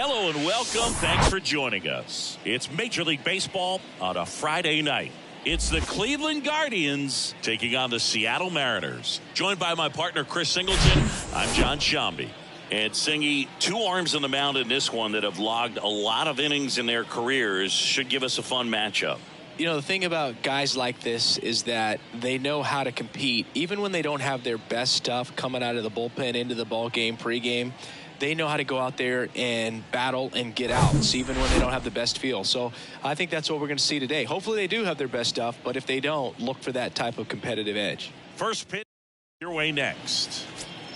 Hello and welcome. Thanks for joining us. It's Major League Baseball on a Friday night. It's the Cleveland Guardians taking on the Seattle Mariners. Joined by my partner Chris Singleton, I'm John Shambi. And Singy, two arms on the mound in this one that have logged a lot of innings in their careers should give us a fun matchup. You know, the thing about guys like this is that they know how to compete. Even when they don't have their best stuff coming out of the bullpen into the ball game pregame, they know how to go out there and battle and get outs even when they don't have the best feel. So I think that's what we're going to see today. Hopefully they do have their best stuff, but if they don't, look for that type of competitive edge. First pitch your way next.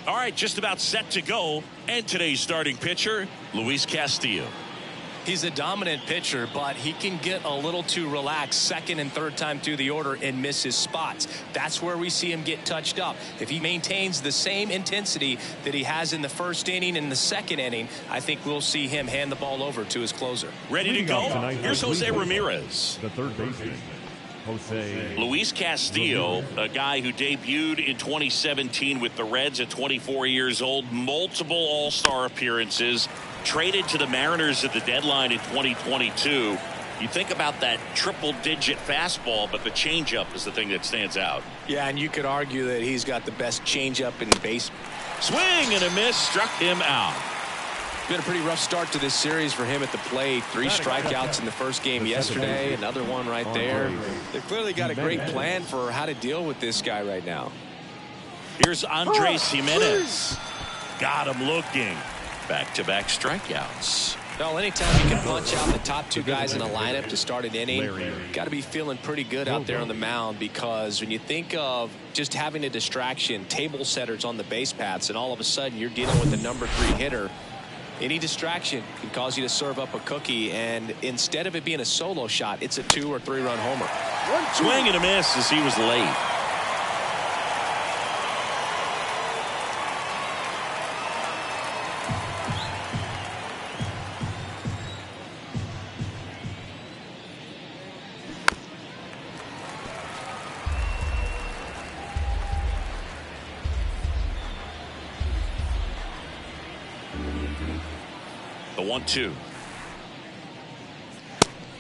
All right, just about set to go. And today's starting pitcher, Luis Castillo. He's a dominant pitcher, but he can get a little too relaxed second and third time through the order and miss his spots. That's where we see him get touched up. If he maintains the same intensity that he has in the first inning and the second inning, I think we'll see him hand the ball over to his closer. Ready to go? Here's Jose Ramirez. The third baseman, Jose. Luis Castillo, a guy who debuted in 2017 with the Reds at 24 years old, multiple All-Star appearances, traded to the Mariners at the deadline in 2022. You think about that triple-digit fastball, but the changeup is the thing that stands out. Yeah, and you could argue that he's got the best changeup in base. Swing and a miss, struck him out. Been a pretty rough start to this series for him at the plate. 3 strikeouts in the first game yesterday, another one right there. They've clearly got a great plan for how to deal with this guy right now. Here's Andres Jimenez. Got him looking. Back-to-back strikeouts. Well, anytime you can punch out the top 2 guys in a lineup to start an inning, got to be feeling pretty good out there on the mound, because when you think of just having a distraction, table setters on the base paths, and all of a sudden you're dealing with the number 3 hitter, any distraction can cause you to serve up a cookie, and instead of it being a solo shot, it's a 2 or 3 run homer. Swing and a miss as he was late. The 1-2.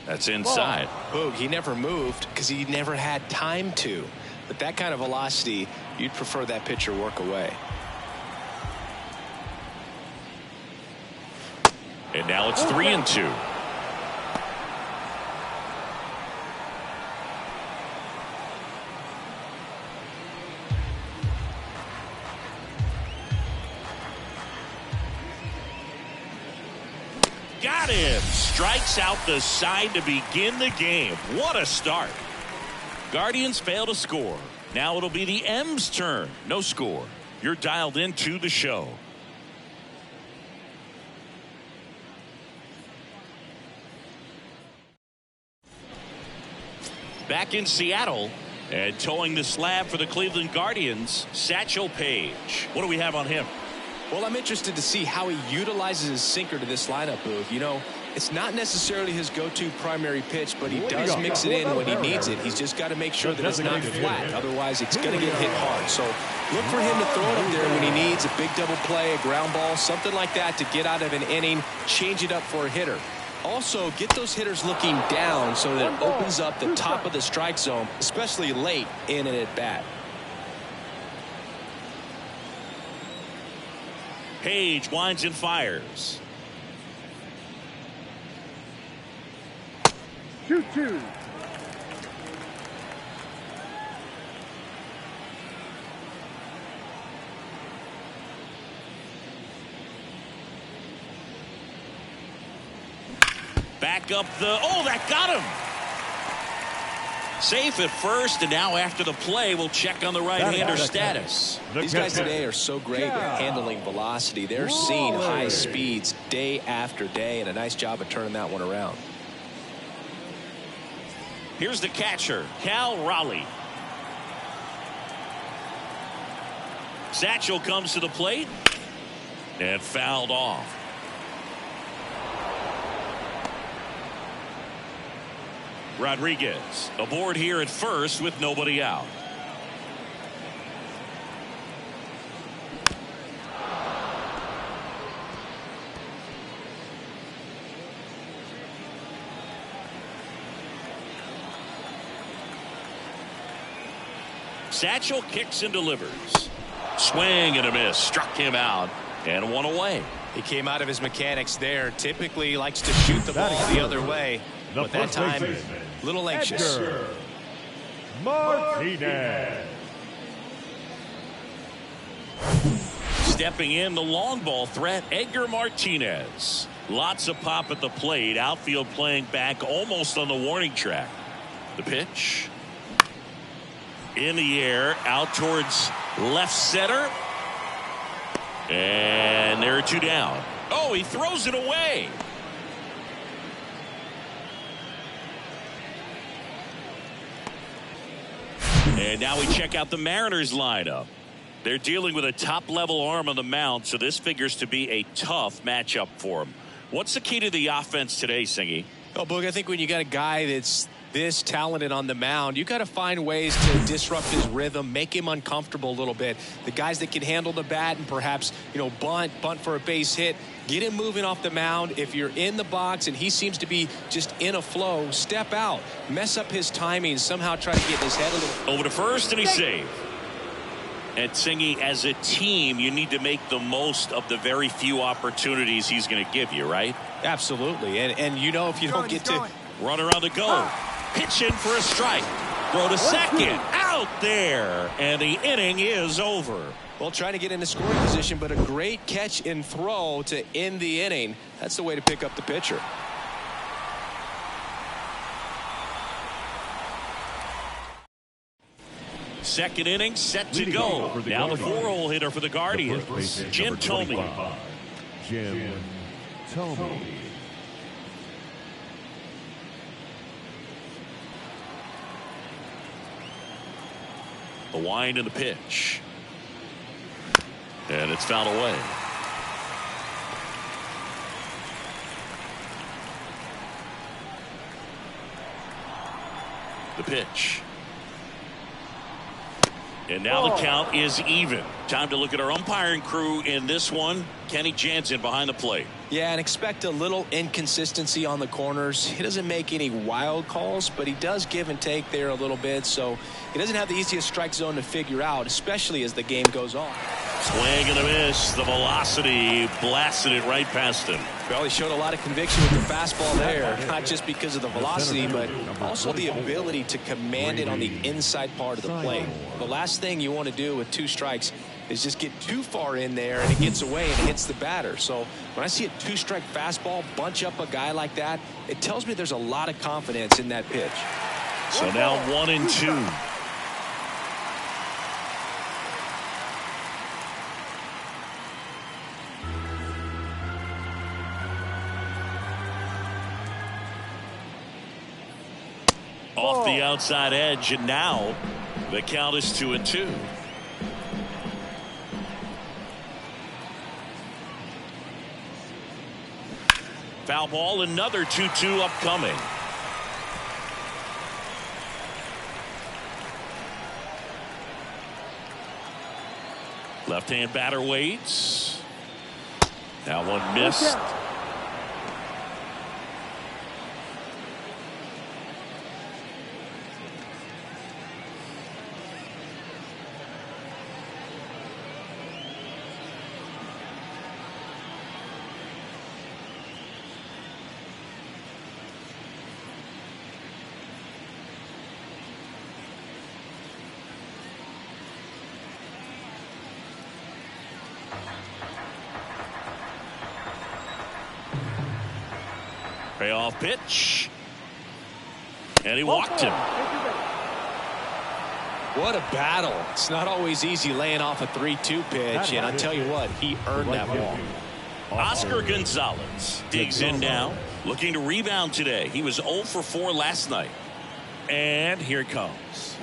That's inside. Boog, he never moved because he never had time to. But that kind of velocity, you'd prefer that pitcher work away. And now it's 3-2. Got him. Strikes out the side to begin the game. What a start. Guardians fail to score. Now it'll be the M's turn. No score. You're dialed into the show. Back in Seattle and towing the slab for the Cleveland Guardians, Satchel Paige. What do we have on him? Well, I'm interested to see how he utilizes his sinker to this lineup, Boog. You know, it's not necessarily his go-to primary pitch, but he does mix it in when he needs it. He's just got to make sure that it's not flat. Otherwise, it's going to get hit hard. So look for him to throw it up there when he needs a big double play, a ground ball, something like that to get out of an inning, change it up for a hitter. Also, get those hitters looking down so that it opens up the top of the strike zone, especially late in an at-bat. Page winds and fires. 2-2. Back up the... Oh, that got him. Safe at first, and now after the play, we'll check on the right-hander status. These guys today are so great with handling velocity. They're seeing high speeds day after day, and a nice job of turning that one around. Here's the catcher, Cal Raleigh. Satchel comes to the plate and fouled off. Rodriguez aboard here at first with nobody out. Satchel kicks and delivers. Swing and a miss. Struck him out. And one away. He came out of his mechanics there. Typically he likes to shoot the ball the other way. But that time, a little anxious. Edgar Martinez. Stepping in, the long ball threat, Edgar Martinez. Lots of pop at the plate. Outfield playing back almost on the warning track. The pitch. In the air, out towards left center. And there are two down. Oh, he throws it away. And now we check out the Mariners lineup. They're dealing with a top-level arm on the mound, so this figures to be a tough matchup for them. What's the key to the offense today, Singy? Oh, Boog, I think when you got a guy that's this talented on the mound, you got to find ways to disrupt his rhythm, make him uncomfortable a little bit. The guys that can handle the bat and perhaps, bunt for a base hit, get him moving off the mound. If you're in the box and he seems to be just in a flow, step out, mess up his timing, somehow try to get in his head a little. Over to first, and he's saved. And Singy, as a team, you need to make the most of the very few opportunities he's going to give you, right? Absolutely. And if you don't get to. Runner on the go. Pitch in for a strike. Throw to second. Out there. And the inning is over. Well, trying to get into scoring position, but a great catch and throw to end the inning. That's the way to pick up the pitcher. Second inning set to go. Now the 4-hole hitter for the Guardians, Jim Thome. Jim Thome. The wind and the pitch. And it's fouled away. The pitch. And now the count is even. Time to look at our umpiring crew in this one. Kenny Jansen behind the plate. Yeah, and expect a little inconsistency on the corners. He doesn't make any wild calls, but he does give and take there a little bit. So he doesn't have the easiest strike zone to figure out, especially as the game goes on. Swing and a miss. The velocity blasted it right past him. Well, he showed a lot of conviction with the fastball there, not just because of the velocity, but also the ability to command it on the inside part of the plate. The last thing you want to do with two strikes is just get too far in there and it gets away and hits the batter. So when I see a two-strike fastball bunch up a guy like that, it tells me there's a lot of confidence in that pitch. So now 1-2. Off the outside edge, and now the count is 2-2. Foul ball, another 2-2 upcoming. Left-hand batter waits. That one missed. Payoff pitch. And he walked him. What a battle. It's not always easy laying off a 3-2 pitch, and I tell you what, he earned that walk. Oscar Gonzalez digs in now, looking to rebound today. He was 0 for 4 last night. And here it comes.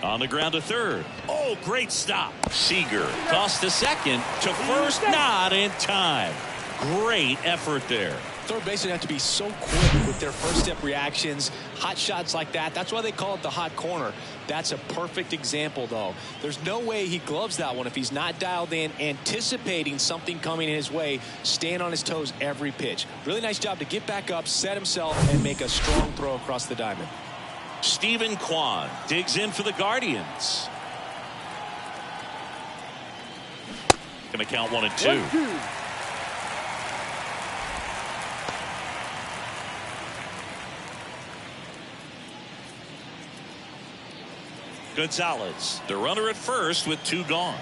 On the ground to third. Oh, great stop. Seager tossed to second, to first, not in time. Great effort there. Third basemen have to be so quick with their first step reactions, hot shots like that. That's why they call it the hot corner. That's a perfect example, though. There's no way he gloves that one if he's not dialed in, anticipating something coming in his way, staying on his toes every pitch. Really nice job to get back up, set himself, and make a strong throw across the diamond. Stephen Kwan digs in for the Guardians. making the count 1-2. Gonzalez, the runner at first with 2 gone.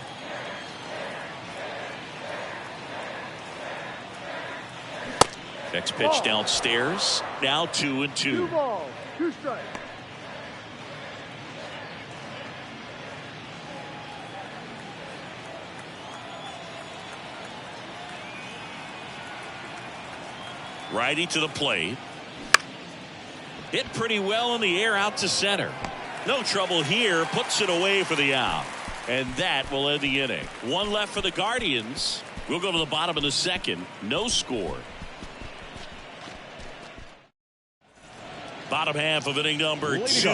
Next pitch downstairs. Now 2-2. 2 balls, 2 strikes. Righty to the plate. Hit pretty well in the air out to center. No trouble here. Puts it away for the out. And that will end the inning. 1 left for the Guardians. We'll go to the bottom of the second. No score. Bottom half of inning number 2.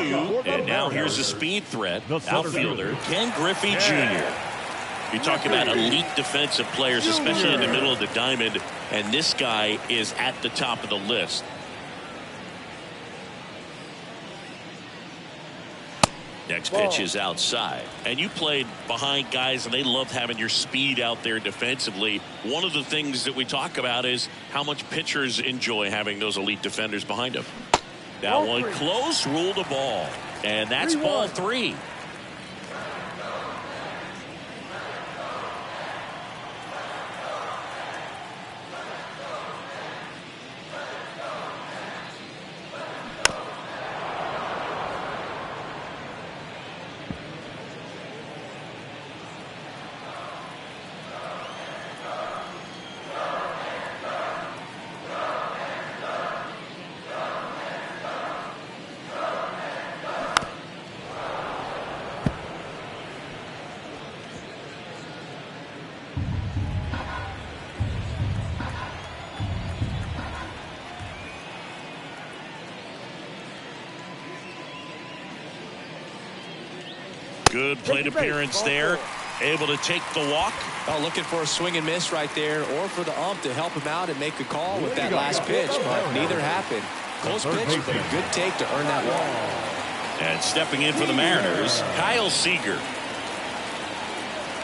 And now here's a speed threat. Outfielder Ken Griffey Jr. You talk about elite defensive players, especially in the middle of the diamond. And this guy is at the top of the list. Next pitch is outside. And you played behind guys, and they love having your speed out there defensively. One of the things that we talk about is how much pitchers enjoy having those elite defenders behind them. That one close, ruled a ball. And that's ball 3. Good plate appearance there. Able to take the walk. Oh, looking for a swing and miss right there, or for the ump to help him out and make a call with that last pitch, but neither happened. Close pitch, but a good take to earn that walk. And stepping in for the Mariners, Kyle Seager.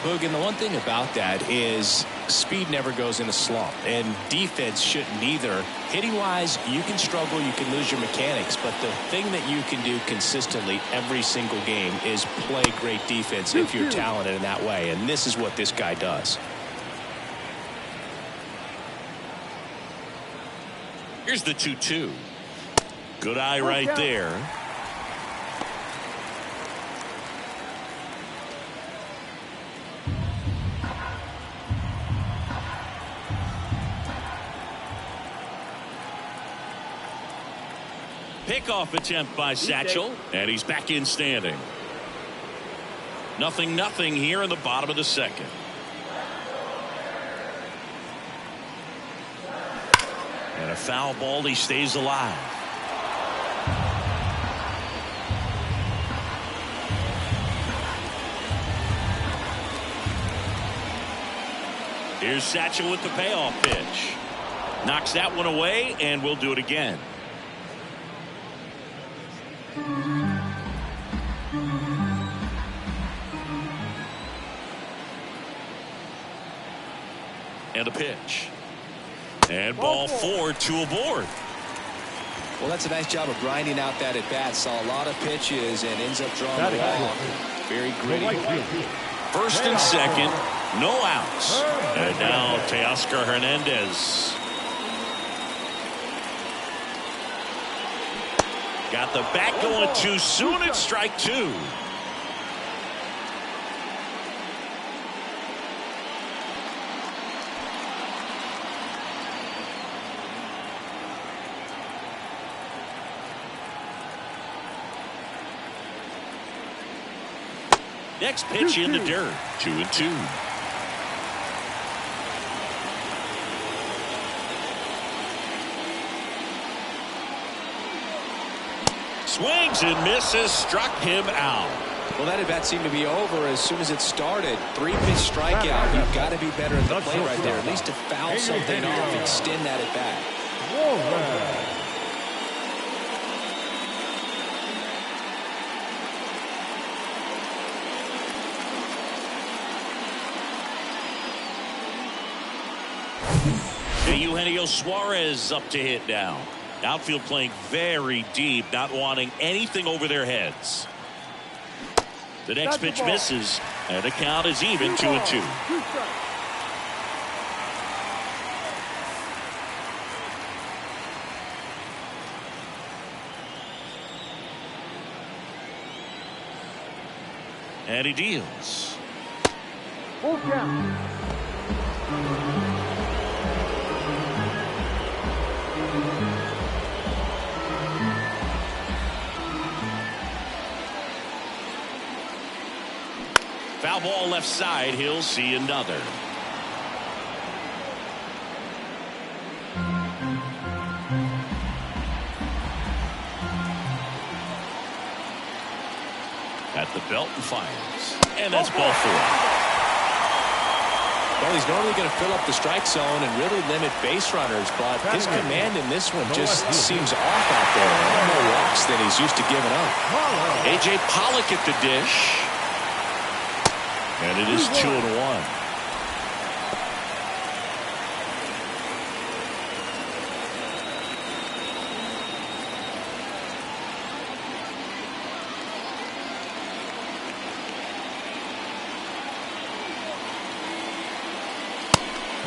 Boog, and the one thing about that is speed never goes in a slump, and defense shouldn't either. Hitting-wise, you can struggle, you can lose your mechanics, but the thing that you can do consistently every single game is play great defense if you're talented in that way, and this is what this guy does. Here's the 2-2. Good eye right there. Pickoff attempt by Satchel, and he's back in standing. 0-0 here in the bottom of the second. And a foul ball. He stays alive. Here's Satchel with the payoff pitch. Knocks that one away, and we'll do it again. And a pitch. And ball 4, 2 aboard. Well, that's a nice job of grinding out that at bat. Saw a lot of pitches and ends up drawing the ball. Very gritty. First and second, no outs. And now Teoscar Hernandez. Got the bat going too soon. It's strike 2. Next pitch in the dirt. 2-2. Swings and misses. Struck him out. Well, that at bat seemed to be over as soon as it started. 3-pitch strikeout. You've got to be better at the plate right there. At least to foul something off, extend that at bat. And Eugenio Suarez up to hit now. Outfield playing very deep, not wanting anything over their heads. The next pitch misses, and the count is even 2-2. And he deals. Full count. Foul ball left side. He'll see another. At the belt and fires. And that's ball 4. Well, he's normally going to fill up the strike zone and really limit base runners, but his command in this one just seems off out there. A lot more walks than he's used to giving up. A.J. Pollock at the dish. And it is 2-1.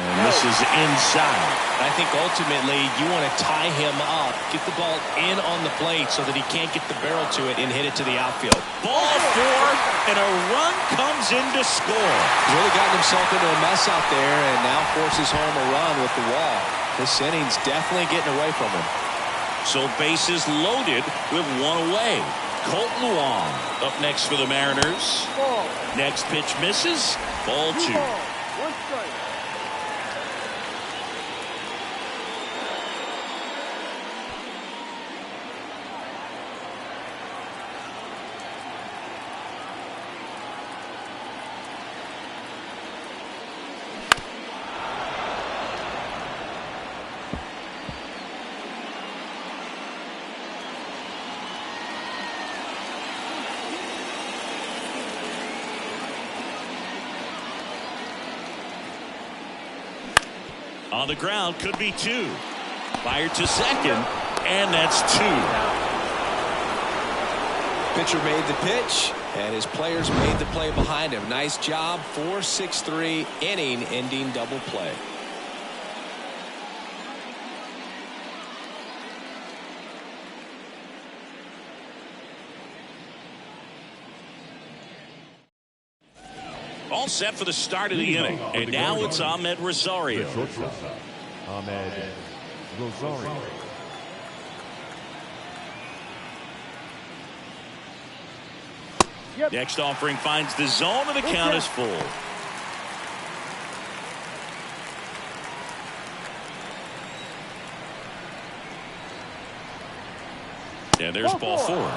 And this is inside. I think ultimately you want to tie him up, get the ball in on the plate so that he can't get the barrel to it and hit it to the outfield. Ball 4, and a run comes in to score. He's really gotten himself into a mess out there and now forces home a run with the wall. This inning's definitely getting away from him. So bases loaded with one away. Colton Wong up next for the Mariners. Ball. Next pitch misses. Ball 2. 1 strike. On the ground, could be 2. Fired to second, and that's 2. Pitcher made the pitch, and his players made the play behind him. Nice job. 4-6-3 inning-ending double play. All set for the start of the inning. And now it's Ahmed Rosario. Ahmed Rosario. Yep. Next offering finds the zone, and the count is full. And there's ball 4.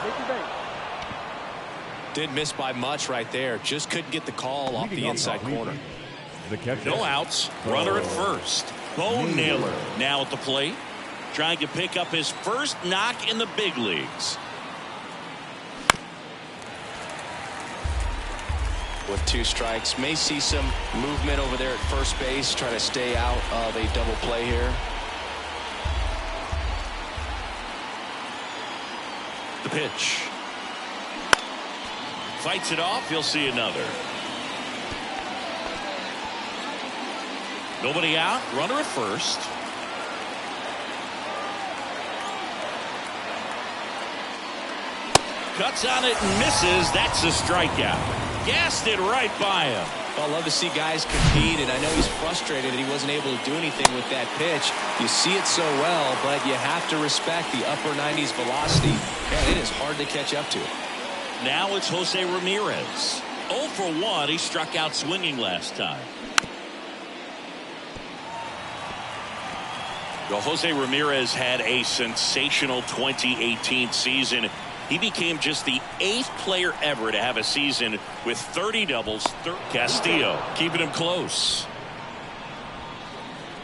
Didn't miss by much right there. Just couldn't get the call off the inside corner. No outs. Runner at first. Bo Naylor now at the plate, trying to pick up his first knock in the big leagues. With 2 strikes, may see some movement over there at first base, try to stay out of a double play here. The pitch. Fights it off. You'll see another. Nobody out. Runner at first. Cuts on it and misses. That's a strikeout. Gassed it right by him. Well, I love to see guys compete, and I know he's frustrated that he wasn't able to do anything with that pitch. You see it so well, but you have to respect the upper 90s velocity. Man, it is hard to catch up to. Now it's Jose Ramirez. 0 for 1. He struck out swinging last time. Well, Jose Ramirez had a sensational 2018 season. He became just the 8th player ever to have a season with 30 doubles. Castillo keeping him close.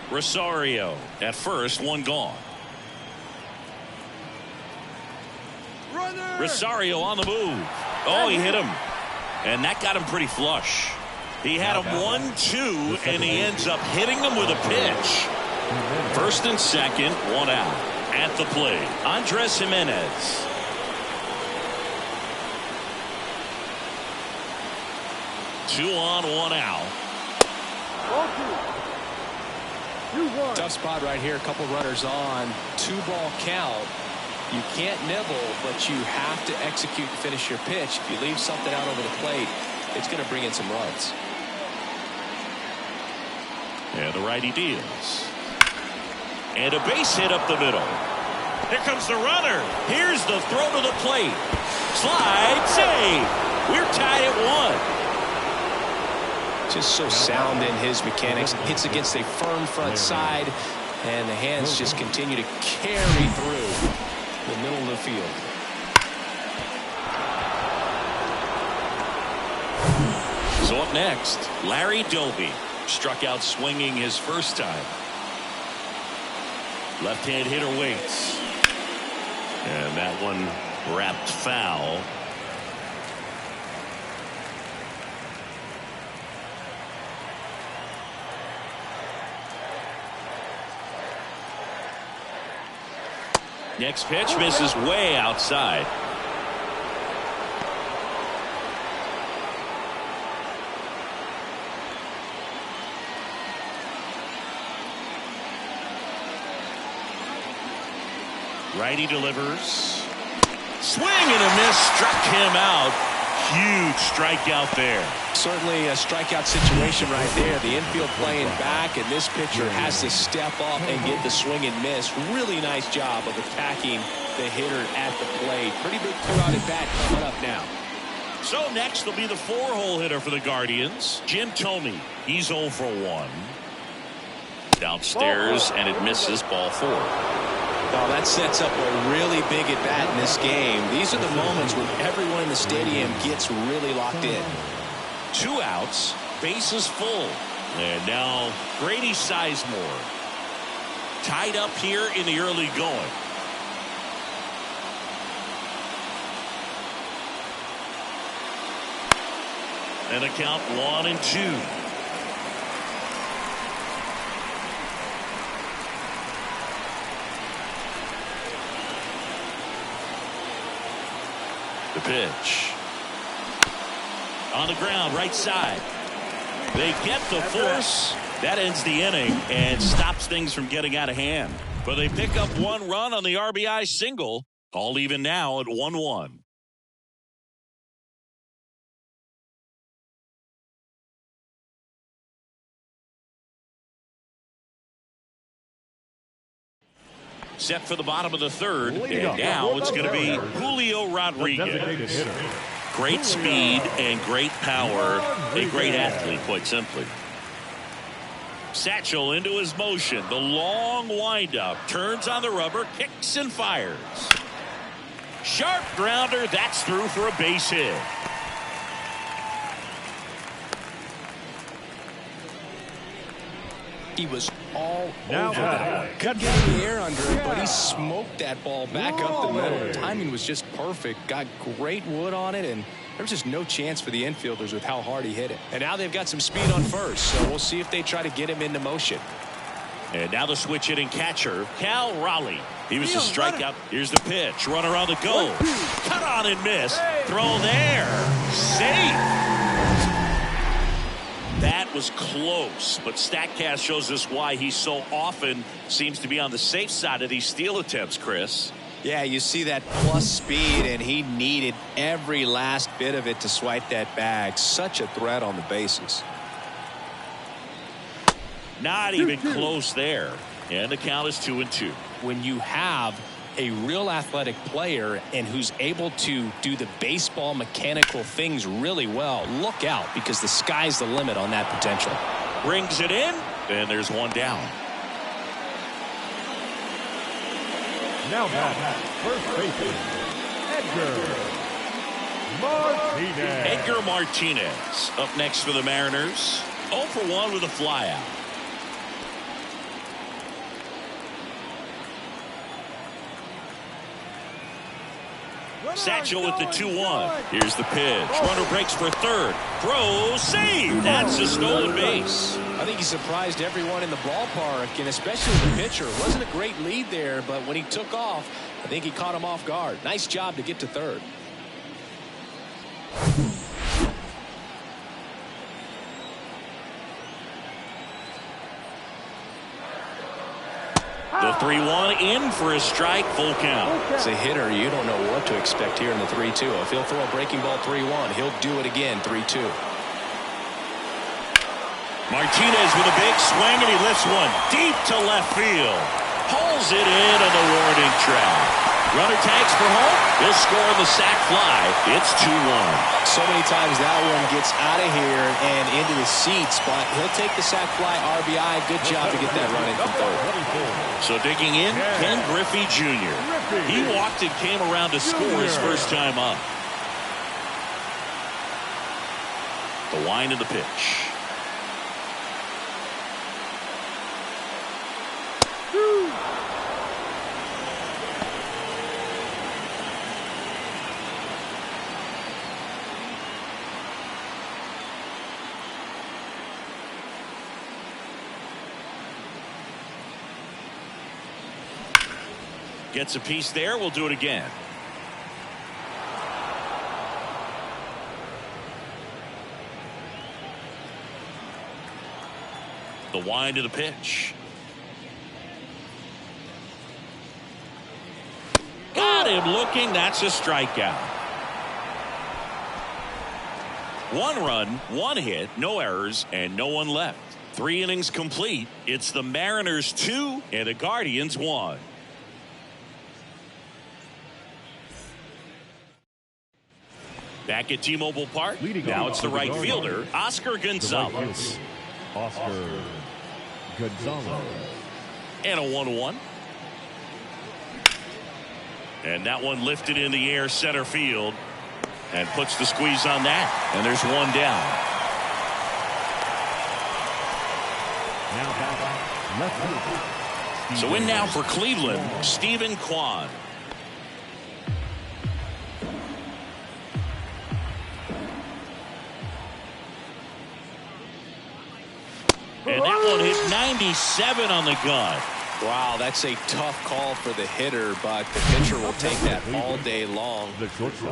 Rosario at first, 1 gone. Rosario on the move. Oh, he hit him. And that got him pretty flush. He had him 1-2, and he ends up hitting him with a pitch. First and second, one out. At the plate, Andres Jimenez. Two on, one out. Tough spot right here. A couple runners on. 2-ball count. You can't nibble, but you have to execute and finish your pitch. If you leave something out over the plate, it's going to bring in some runs. And the righty deals. And a base hit up the middle. Here comes the runner. Here's the throw to the plate. Slide, save. We're tied at 1. Just so sound in his mechanics. Hits against a firm front side, and the hands just continue to carry through the middle of the field. So up next, Larry Doby. Struck out swinging his first time. Left-hand hitter waits. And that one wrapped foul. Next pitch misses way outside. Righty delivers. Swing and a miss, struck him out. Huge strikeout there. Certainly a strikeout situation right there. The infield playing back, and this pitcher has to step up and get the swing and miss. Really nice job of attacking the hitter at the plate. Pretty big 2-out at bat coming up now. So next will be the 4-hole hitter for the Guardians, Jim Thome. He's 0 for 1. Downstairs, and it misses, ball 4. Well, that sets up a really big at bat in this game. These are the moments when everyone in the stadium gets really locked in. 2 outs, bases full. And now Grady Sizemore tied up here in the early going. And a count 1-2. The pitch. On the ground, right side. They get the force. That ends the inning and stops things from getting out of hand. But they pick up 1 run on the RBI single. All even now at 1-1. Set for the bottom of the third, and now it's going to be Julio Rodriguez. Great speed and great power. A great athlete, quite simply. Satchel into his motion. The long windup. Turns on the rubber, kicks and fires. Sharp grounder. That's through for a base hit. He was all over that one. Couldn't get any air under it, but he smoked that ball back up the middle. The timing was just perfect. Got great wood on it, and there was just no chance for the infielders with how hard he hit it. And now they've got some speed on first, so we'll see if they try to get him into motion. And now the switch hitting catcher, Cal Raleigh. He was a strikeout. Here's the pitch. Runner on the go. Cut on and miss. Throw there. Safe. That was close, but StatCast shows us why he so often seems to be on the safe side of these steal attempts, Chris. Yeah, you see that plus speed, and he needed every last bit of it to swipe that bag. Such a threat on the bases. Not even close there. And the count is 2-2. When you have a real athletic player and who's able to do the baseball mechanical things really well, look out, because the sky's the limit on that potential. Brings it in, and there's one down. Now back, first baseman, Edgar Martinez. Edgar Martinez up next for the Mariners. 0 for 1 with a flyout. Satchel with the 2-1. Here's the pitch. Runner breaks for third. Throw, save. That's a stolen base. I think he surprised everyone in the ballpark, and especially the pitcher. It wasn't a great lead there, but when he took off, I think he caught him off guard. Nice job to get to third. The 3-1 in for a strike, full count. As a hitter, you don't know what to expect here in the 3-2. If he'll throw a breaking ball 3-1, he'll do it again 3-2. Martinez with a big swing, and he lifts one deep to left field. Pulls it in on the warning track. Runner tags for home. He'll score on the sac fly. It's 2-1. So many times that one gets out of here and into the seats, but he'll take the sac fly RBI. Good job to get that run in from third. So digging in, Ken Griffey Jr. He walked and came around to score his first time up. The wind of the pitch. Gets a piece there. We'll do it again. The wind of the pitch. Got him looking. That's a strikeout. 1 run, 1 hit, no errors, and no one left. 3 innings complete. It's the Mariners 2 and the Guardians 1. Back at T-Mobile Park. Now it's the right fielder, Oscar Gonzalez. Oscar Gonzalez. And a 1-1. And that one lifted in the air center field and puts the squeeze on that. And there's 1 down. Now back left field. So in now for Cleveland, Stephen Kwan. And that one hit 97 on the gun. Wow, that's a tough call for the hitter, but the pitcher will take that all day long.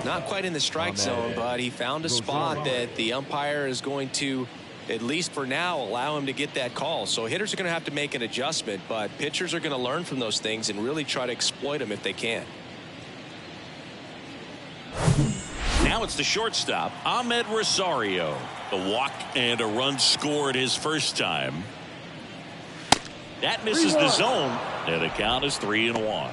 Not quite in the strike zone, but he found a spot that the umpire is going to, at least for now, allow him to get that call. So hitters are going to have to make an adjustment, but pitchers are going to learn from those things and really try to exploit them if they can. Now it's the shortstop, Ahmed Rosario. A walk and a run scored his first time. That misses the zone, and the count is 3-1.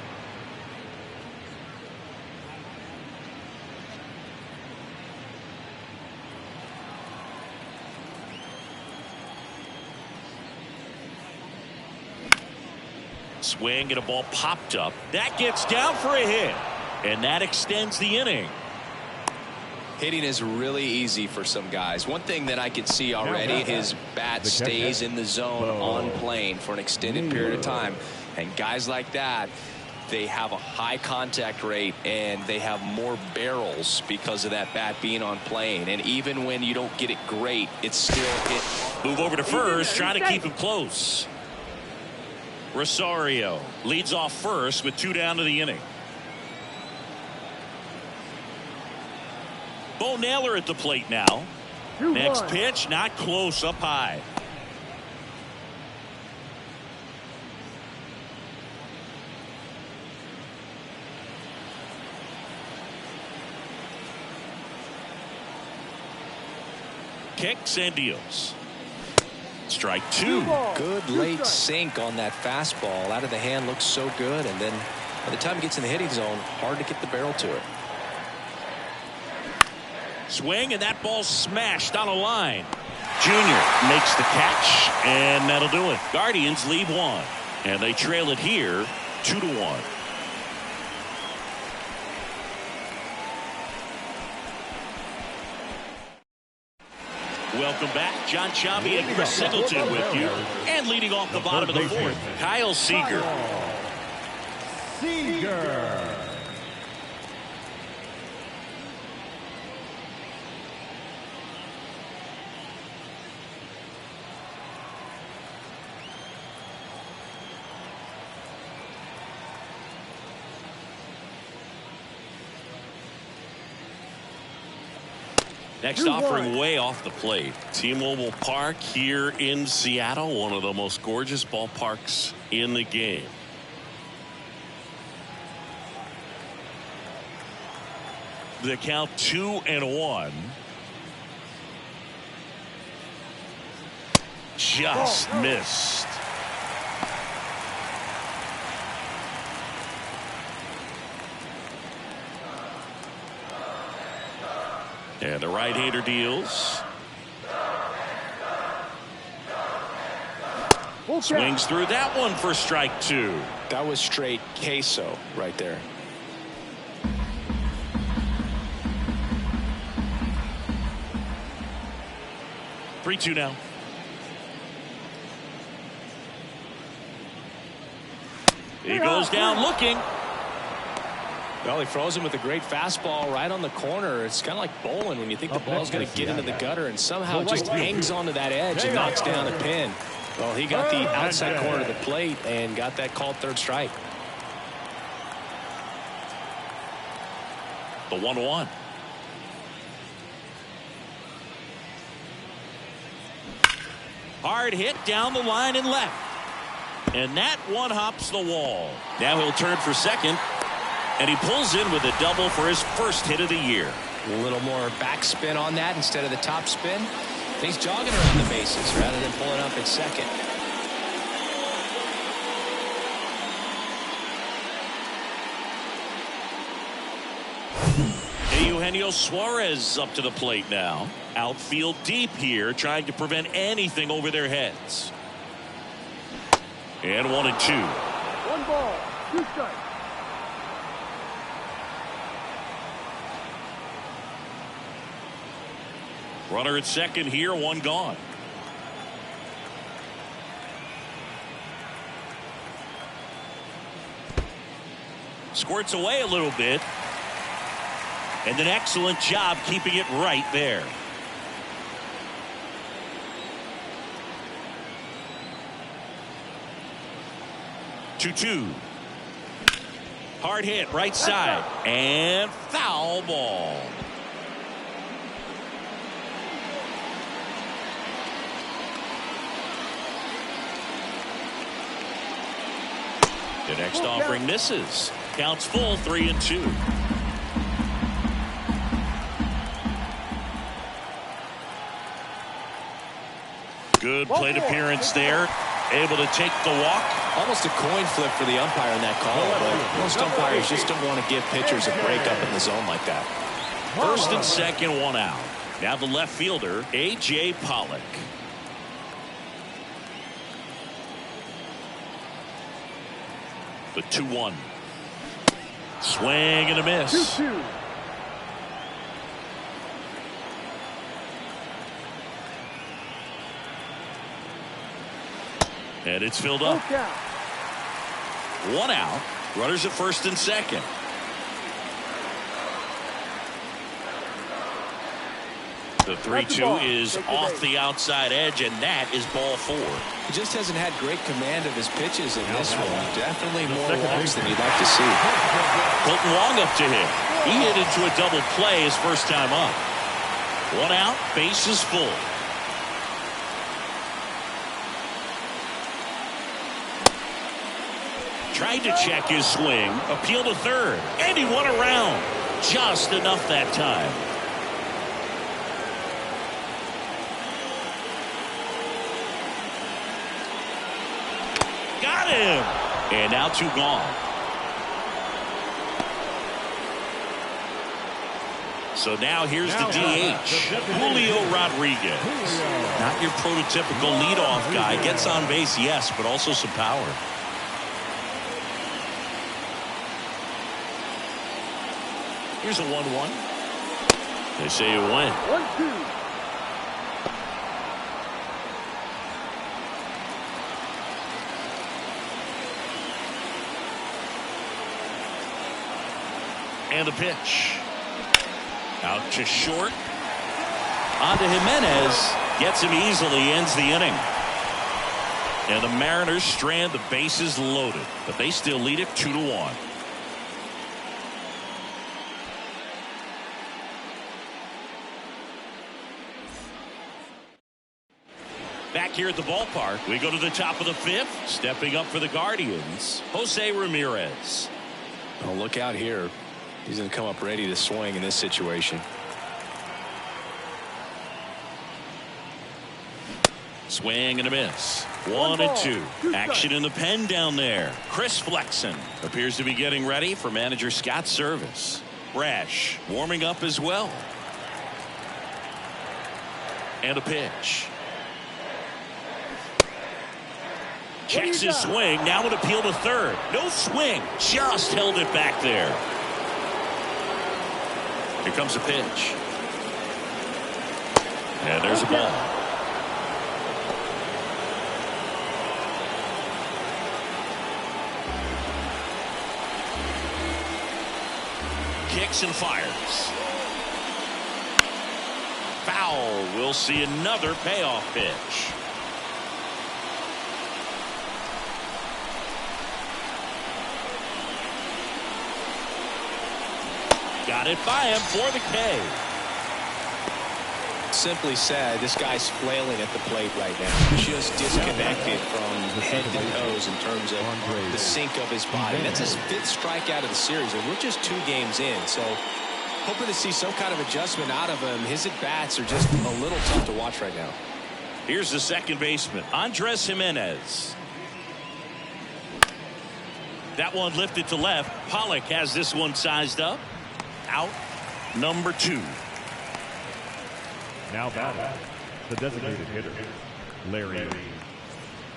Swing and a ball popped up. That gets down for a hit, and that extends the inning. Hitting is really easy for some guys. One thing that I can see already, his bat stays in the zone on plane for an extended period of time. And guys like that, they have a high contact rate and they have more barrels because of that bat being on plane. And even when you don't get it great, it's still hit. Move over to first, trying to keep him close. Rosario leads off first with 2 down to the inning. Bo Naylor at the plate now. Next pitch, not close, up high. Kicks and deals. Strike 2. Good late sink on that fastball. Out of the hand, looks so good. And then by the time it gets in the hitting zone, hard to get the barrel to it. Swing, and that ball smashed on a line. Junior makes the catch, and that'll do it. Guardians lead 1, and they trail it here 2-1. Welcome back. John Chambi and Chris Singleton with you. And leading off the bottom of the 4th, Kyle Seager. Next offering way off the plate. T-Mobile Park here in Seattle, one of the most gorgeous ballparks in the game. The count 2-1. Just missed. And the right-hander deals. Swings through that one for strike 2. That was straight queso right there. Three, 2 now. He goes down looking. Well, he froze him with a great fastball right on the corner. It's kind of like bowling when you think the ball's going to get into the gutter and somehow just hangs onto that edge and knocks down a pin. Well, he got the outside corner of the plate and got that called third strike. The 1-1. Hard hit down the line and left. And that one hops the wall. Now he'll turn for second. And he pulls in with a double for his first hit of the year. A little more backspin on that instead of the top spin. He's jogging around the bases rather than pulling up at second. Eugenio Suarez up to the plate now. Outfield deep here, trying to prevent anything over their heads. And 1-2. 1 ball, 2 strikes. Runner at second here, 1 gone. Squirts away a little bit. And an excellent job keeping it right there. Two. Hard hit right side. And foul ball. The next offering misses. Counts full, 3-2. Good plate appearance there. Able to take the walk. Almost a coin flip for the umpire in that call, but most umpires just don't want to give pitchers a break up in the zone like that. First and second, 1 out. Now the left fielder, A.J. Pollock. The 2-1. Swing and a miss. 2-2. And it's filled up. 1 out. Runners at first and second. The 3-2 is off the outside edge, and that is ball 4. He just hasn't had great command of his pitches in this one. Definitely more walks than you'd like to see. Colton Wong up to him. He hit into a double play his first time up. 1 out, bases full. Tried to check his swing, appeal to third, and he won around. Just enough that time. Got him! And now 2 gone. So now here's the DH, Julio Rodriguez. Not your prototypical leadoff guy. Gets on base, yes, but also some power. Here's a 1-1. They say you win. 1-2. And the pitch. Out to short. On to Jimenez. Gets him easily. Ends the inning. And the Mariners strand the bases loaded. But they still lead it 2-1. Back here at the ballpark, we go to the top of the 5th. Stepping up for the Guardians, Jose Ramirez. Oh, look out here. He's going to come up ready to swing in this situation. Swing and a miss. 1-2. Action in the pen down there. Chris Flexen appears to be getting ready for manager Scott's service. Brash warming up as well. And a pitch. Checks his swing. Now an appeal to third. No swing. Just held it back there. Here comes a pitch. And there's a ball. Kicks and fires. Foul. We'll see another payoff pitch. Got it by him for the K. Simply said, this guy's flailing at the plate right now. Just disconnected from head to toes in terms of the sink of his body. That's his 5th strikeout of the series, and we're just 2 games in. So hoping to see some kind of adjustment out of him. His at-bats are just a little tough to watch right now. Here's the second baseman, Andres Jimenez. That one lifted to left. Pollock has this one sized up. Out number 2. Now batting, the designated hitter, Larry.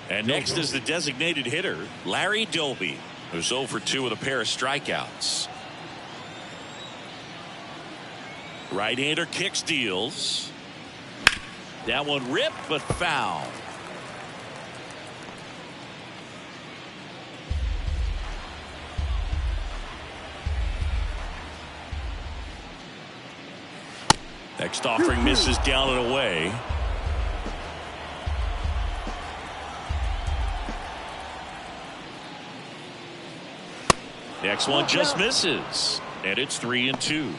And next is the designated hitter, Larry Doby, who's 0 for 2 with a pair of strikeouts. Right-hander kicks, deals. That one ripped, but foul. Next offering misses down and away. Next one just misses. And it's 3-2.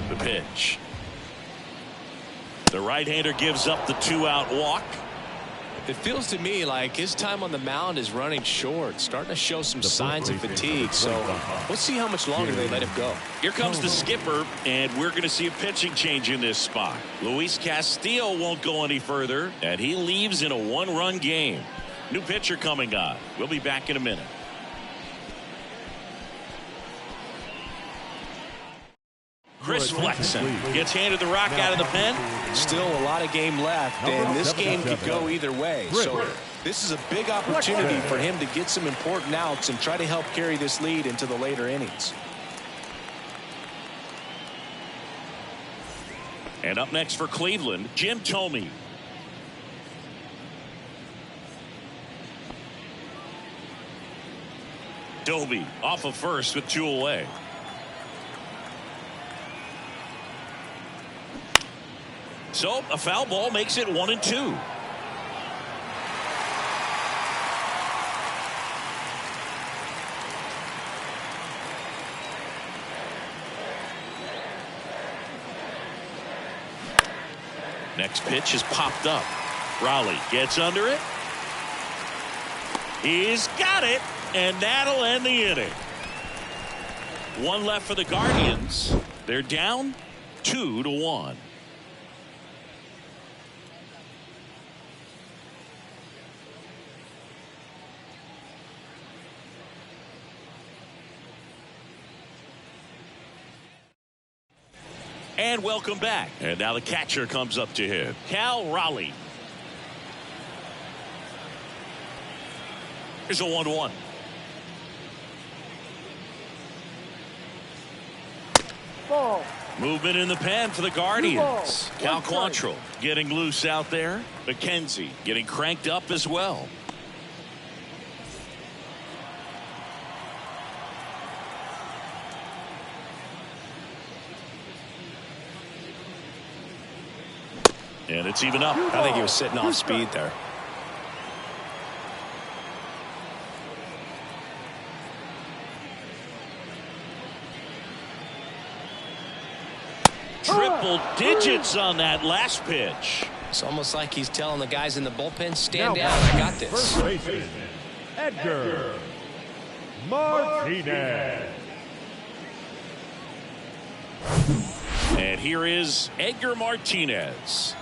The pitch. The right-hander gives up the 2-out walk. It feels to me like his time on the mound is running short, starting to show some signs of fatigue. So let's see how much longer they let him go. Here comes the skipper, and we're going to see a pitching change in this spot. Luis Castillo won't go any further, and he leaves in a 1-run game. New pitcher coming on. We'll be back in a minute. Chris Flexen gets handed the rock out of the pen. Still a lot of game left, and this game could go either way. So this is a big opportunity for him to get some important outs and try to help carry this lead into the later innings. And up next for Cleveland, Jim Thome. Doby off of first with 2 away. So a foul ball makes it 1-2. Next pitch is popped up. Raleigh gets under it. He's got it, and that'll end the inning. 1 left for the Guardians. They're down 2-1. And welcome back. And now the catcher comes up to him, Cal Raleigh. Here's a 1-1. Ball. Movement in the pen for the Guardians. Cal Quantrill getting loose out there. McKenzie getting cranked up as well. And it's even up. I think he was sitting off speed there. double digits on that last pitch. It's almost like he's telling the guys in the bullpen, stand down, I got this. First baseman, Edgar Martinez. And here is Edgar Martinez.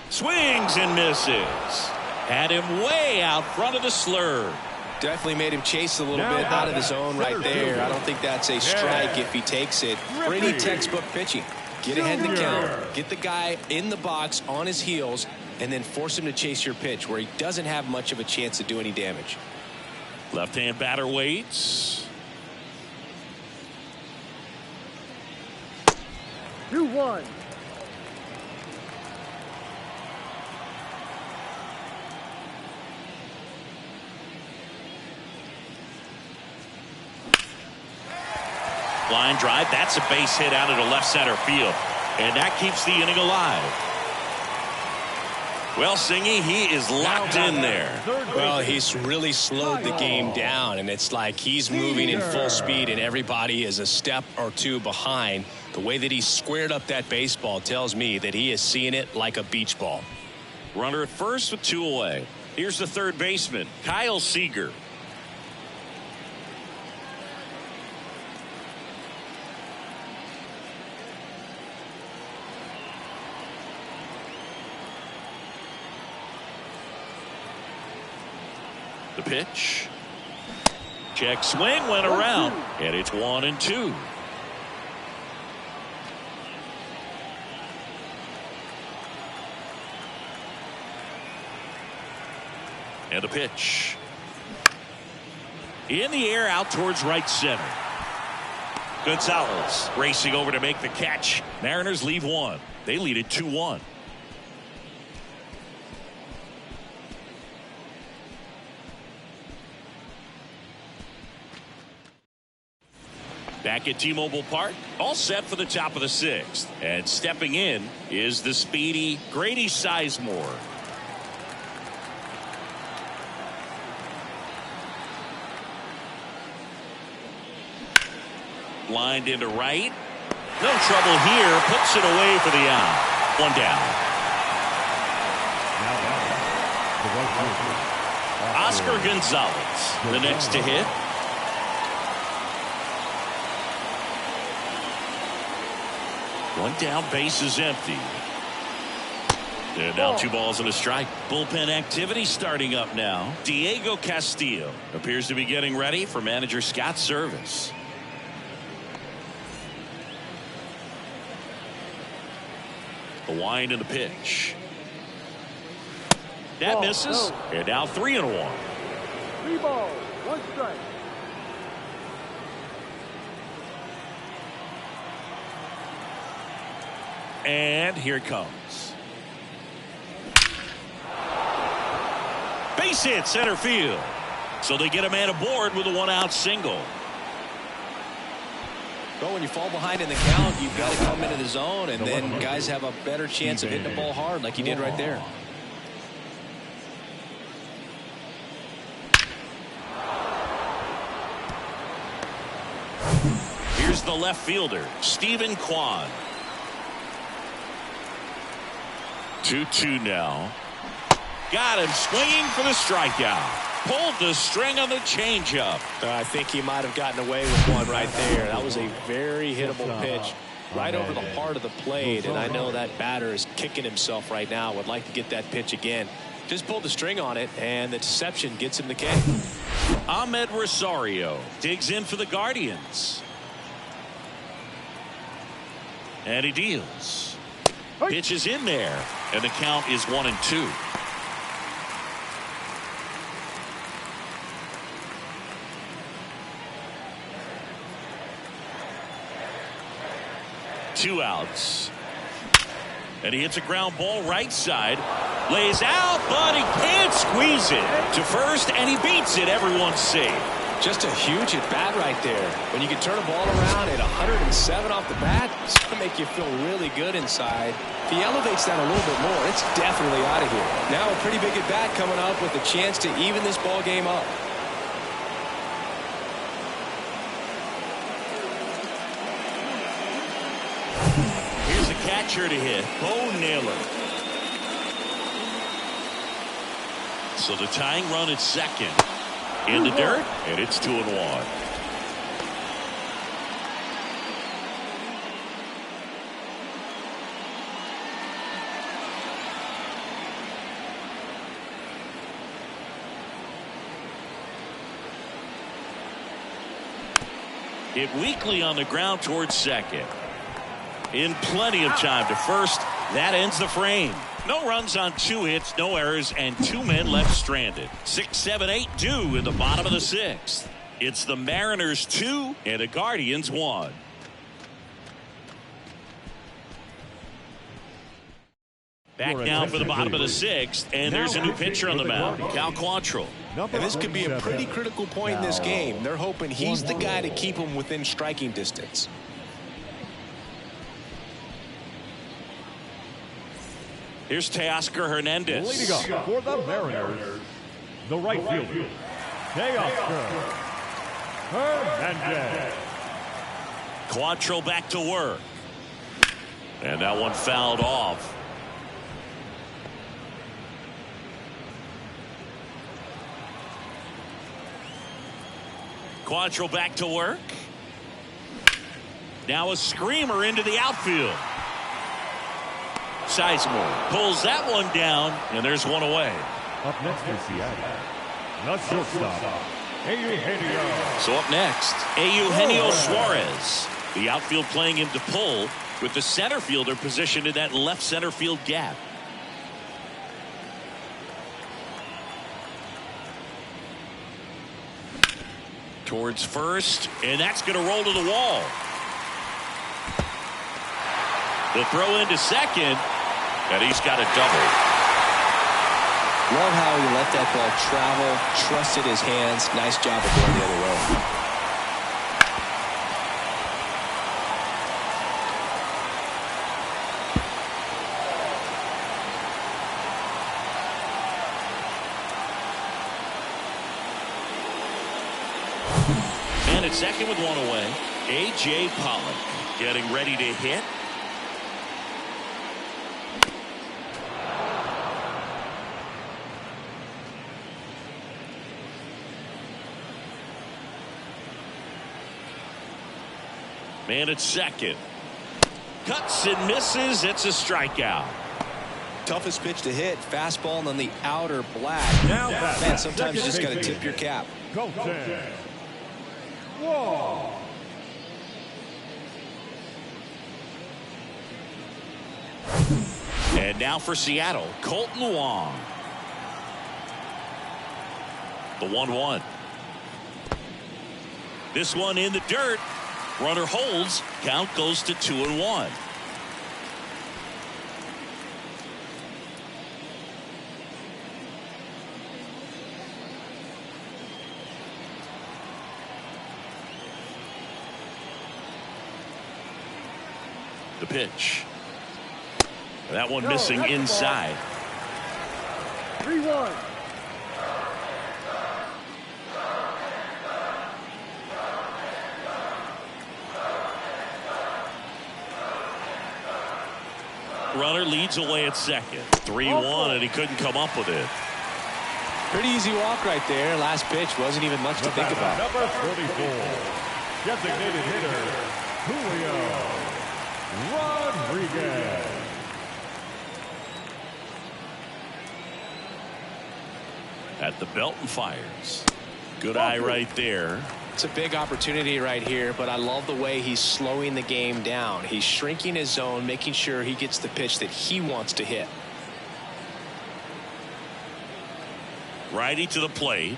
Swings and misses. Had him way out front of the slur. Definitely made him chase a little bit out of the zone right there. I don't think that's a strike if he takes it. Pretty textbook pitching. Get ahead in the count, get the guy in the box on his heels, and then force him to chase your pitch where he doesn't have much of a chance to do any damage. Left-hand batter waits. 2-1. Line drive. That's a base hit out into left center field. And that keeps the inning alive. Well, Singy, he is locked in there. Well, he's really slowed the game down, and it's like he's moving in full speed, and everybody is a step or two behind. The way that he squared up that baseball tells me that he is seeing it like a beach ball. Runner at first with 2 away. Here's the third baseman, Kyle Seager. The pitch. Check swing went around, and it's 1-2. And the pitch. In the air out towards right center. Gonzalez racing over to make the catch. Mariners leave one. They lead it 2-1. Back at T-Mobile Park, all set for the top of the 6th. And stepping in is the speedy Grady Sizemore. Lined into right. No trouble here. Puts it away for the out. 1 down. Oscar Gonzalez, the next to hit. One down, base is empty. And now 2 balls and a strike. Bullpen activity starting up now. Diego Castillo appears to be getting ready for manager Scott's service. The wind and the pitch. That misses. And now 3-1. 3 balls, 1 strike. And here it comes. Base hit center field. So they get a man aboard with a 1-out single. But when you fall behind in the count, you've got to come into the zone, and then guys have a better chance of hitting the ball hard like he did right there. Here's the left fielder, Stephen Kwan. 2-2 now. Got him swinging for the strikeout. Pulled the string on the changeup. I think he might have gotten away with one right there. That was a very hittable pitch right over the heart of the plate, and I know that batter is kicking himself right now. Would like to get that pitch again. Just pulled the string on it, and the deception gets him the K. Ahmed Rosario digs in for the Guardians. And he deals. Pitch is in there, and the count is 1-2. Two outs. And he hits a ground ball right side. Lays out, but he can't squeeze it to first, and he beats it. Everyone's safe. Just a huge at bat right there. When you can turn a ball around at 107 off the bat, it's going to make you feel really good inside. If he elevates that a little bit more, it's definitely out of here. Now a pretty big at bat coming up with a chance to even this ball game up. Here's a catcher to hit. Bo Naylor. So the tying run at second. In the dirt, and it's 2-1. Hit weakly on the ground towards second. In plenty of time to first. That ends the frame. No runs on 2 hits, no errors, and 2 men left stranded. 6, 7, 8 due in the bottom of the 6th. It's the Mariners 2 and the Guardians 1. Back now for the bottom of the 6th, and there's a new pitcher on the mound, Cal Quantrill. And this could be a pretty critical point in this game. They're hoping he's the guy to keep them within striking distance. Here's Teoscar Hernandez. Leading up for the Mariners, the right fielder, Teoscar Hernandez. Quantrill back to work. And that one fouled off. Quantrill back to work. Now a screamer into the outfield. Sizemore pulls that one down, and there's one away. Up next for Seattle, the shortstop, Eugenio. So up next, Eugenio Suarez. The outfield playing him to pull, with the center fielder positioned in that left center field gap. Towards first, and that's going to roll to the wall. The throw into second, and he's got a double. Love how he let that ball travel, trusted his hands. Nice job of going the other way. And at second with one away, A.J. Pollock getting ready to hit. Man at second. Cuts and misses. It's a strikeout. Toughest pitch to hit. Fastball on the outer black. Now Man, sometimes you just got to tip your cap. Colton Wong. And now for Seattle, Colton Wong. The 1-1. This one in the dirt. Runner holds. Count goes to 2-1. The pitch. That one missing inside. 3-1. Runner leads away at second. 3-1, and he couldn't come up with it. Pretty easy walk right there. Last pitch wasn't even much to think about. Number 44, designated hitter, Julio Rodriguez. At the belt and fires. Good eye right there. It's a big opportunity right here, but I love the way he's slowing the game down. He's shrinking his zone, making sure he gets the pitch that he wants to hit. Righty to the plate.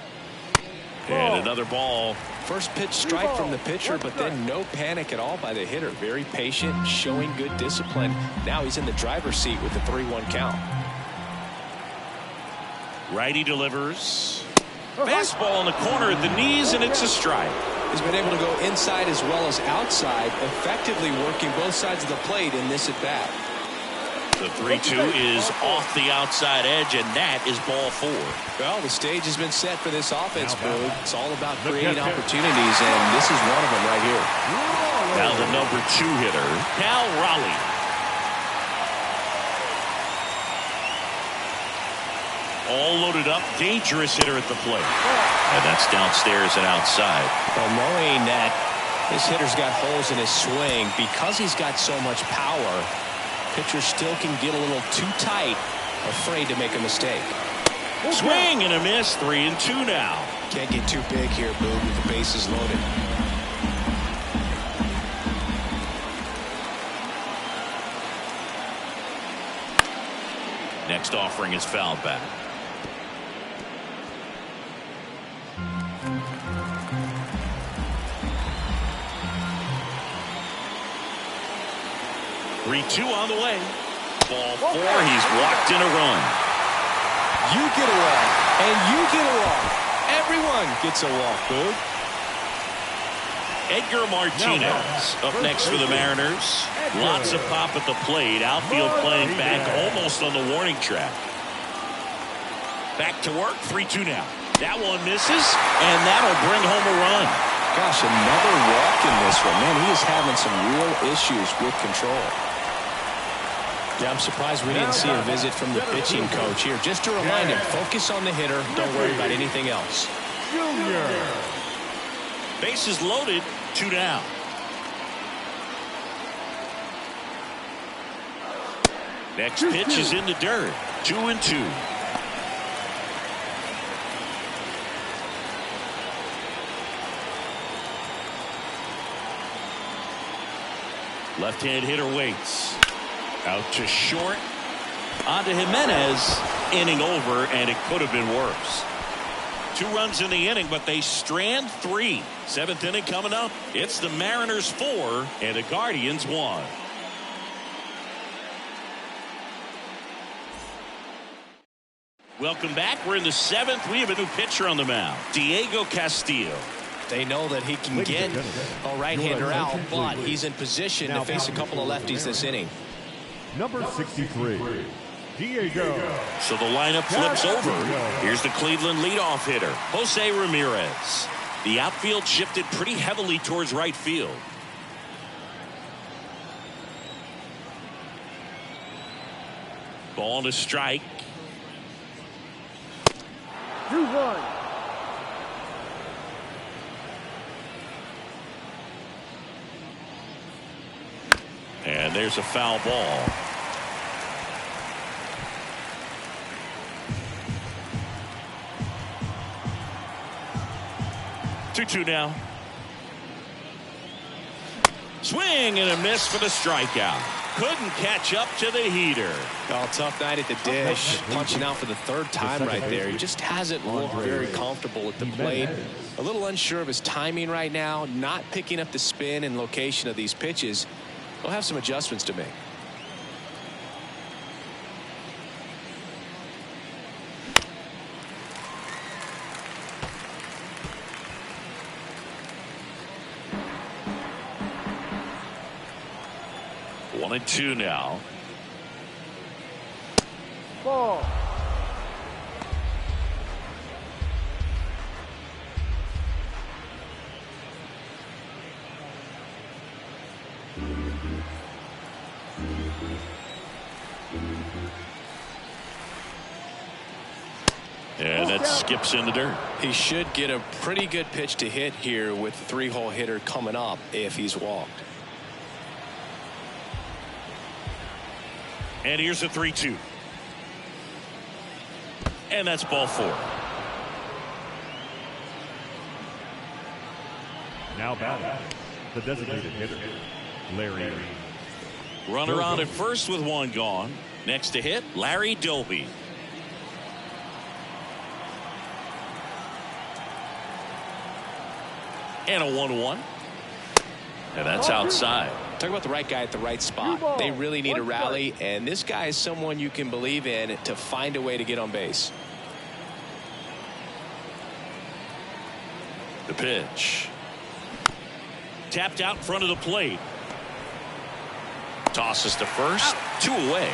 And another ball. First pitch strike from the pitcher, but then no panic at all by the hitter. Very patient, showing good discipline. Now he's in the driver's seat with the 3-1 count. Righty delivers. Fastball in the corner at the knees, and it's a strike. He's been able to go inside as well as outside, effectively working both sides of the plate in this at-bat. The 3-2 is off the outside edge, and that is ball 4. Well, the stage has been set for this offense, Boog. It's all about creating opportunities, and this is one of them right here. Now the number 2 hitter, Cal Raleigh. All loaded up, dangerous hitter at the plate. And that's downstairs and outside. Well, knowing that this hitter's got holes in his swing, because he's got so much power, pitcher still can get a little too tight, afraid to make a mistake. Swing and a miss, 3-2 now. Can't get too big here, Boog, with the bases loaded. Next offering is fouled back. Three-two on the way. Ball 4. He's walked in a run. You get a walk, and you get a walk. Everyone gets a walk, Boog. Edgar Martinez up next for the Mariners. Lots of pop at the plate. Outfield playing back almost on the warning track. Back to work. 3-2 now. That one misses, and that'll bring home a run. Gosh, another walk in this one. Man, he is having some real issues with control. Yeah, I'm surprised we didn't see a visit from the pitching coach here. Just to remind him, focus on the hitter. Don't worry about anything else. Junior. Bases loaded. 2 down. Next pitch is in the dirt. 2-2. Left-hand hitter waits. Out to short. On to Jimenez. Inning over, and it could have been worse. 2 runs in the inning, but they strand 3. 7th inning coming up. It's the Mariners 4 and the Guardians 1. Welcome back. We're in the 7th. We have a new pitcher on the mound, Diego Castillo. They know that he can get a right-hander out, but he's in position to face a couple of lefties this inning. Number 63, Diego. So the lineup flips over. Here's the Cleveland leadoff hitter, Jose Ramirez. The outfield shifted pretty heavily towards right field. Ball to strike. 2-1. And there's a foul ball. Two now. Swing and a miss for the strikeout. Couldn't catch up to the heater. Oh, tough night at the dish. Punching out for the 3rd time right there. He just hasn't looked very comfortable at the plate. A little unsure of his timing right now. Not picking up the spin and location of these pitches. He'll have some adjustments to make. One and two now. Ball. And that skips in the dirt. He should get a pretty good pitch to hit here with the 3-hole hitter coming up if he's walked. And here's a 3-2. And that's ball 4. Now batting, the designated hitter, Larry. Runner on at first with 1 gone. Next to hit, Larry Doby. And a 1-1. And that's outside. Talk about the right guy at the right spot. They really need a rally, and this guy is someone you can believe in to find a way to get on base. The pitch. Tapped out in front of the plate. Tosses to first. 2 away.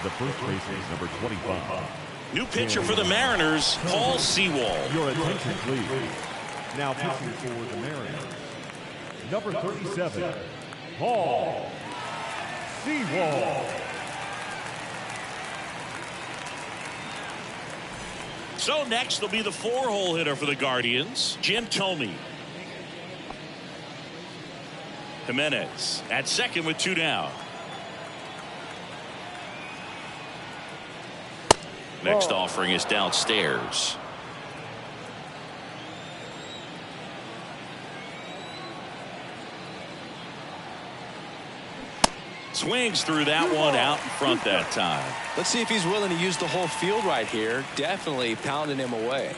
The first baseman is number 25. New pitcher for the Mariners, Paul Sewald. Your attention, please. Now pitching for the Mariners, number 37, Paul Sewald. So next will be the 4-hole hitter for the Guardians, Jim Thome. Jimenez at second with 2 down. Next offering is downstairs. Swings through that one out in front that time. Let's see if he's willing to use the whole field right here. Definitely pounding him away.